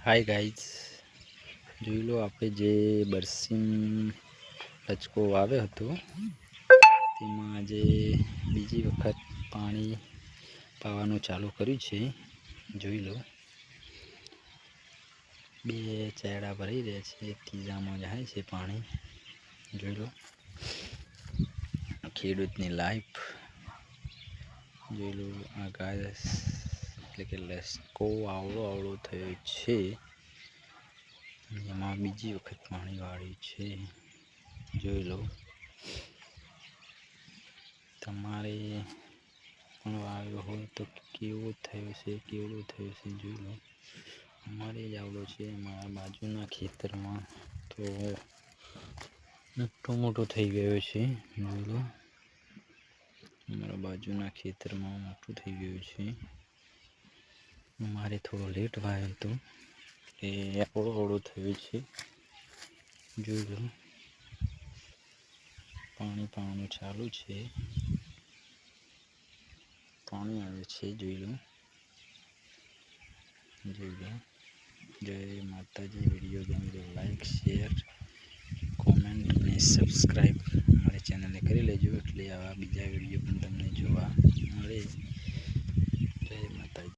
Hi guys, જોઈ લો આપણે જે બરસીમ રચકો વાવ્યો હતો તેમાં આજે બીજી વખત પાણી પાવાનું ચાલુ કર્યું છે. જોઈ લો, બે ચેડા ભરાઈ રહ્યા છે, ત્રીજામાં જાય છે પાણી. જોઈ લો ખેડૂતની લાઈફ. જોઈ લો આ ગાય એટલે કે લસકો આવડો આવડો થયો છે. એમાં બીજી વખત પાણી વાળ્યું છે. જોઈ લો, તમારે પણ વાવ્યો હોય તો કેવો થયો છે, કેવડો થયો છે જોઈ લો. અમારે જ આવડો છે, અમારા બાજુના ખેતરમાં તો મોટો થઈ ગયો છે. જોઈ લો, અમારા બાજુના ખેતરમાં મોટું થઈ ગયું છે. મારે થોડો લેટ વાવ્યો હતો એ આવડો આવડો થયો છે. જોઈ લો, પાણી પાવાનું ચાલુ છે, પાણી આવે છે. જોઈ લો, જોઈ લો. જય માતાજી. વિડીયો ગમે તો લાઈક, શેર, કોમેન્ટ અને સબસ્ક્રાઈબ અમારી ચેનલને કરી લેજો, એટલે આવા બીજા વિડીયો પણ તમને જોવા મળે.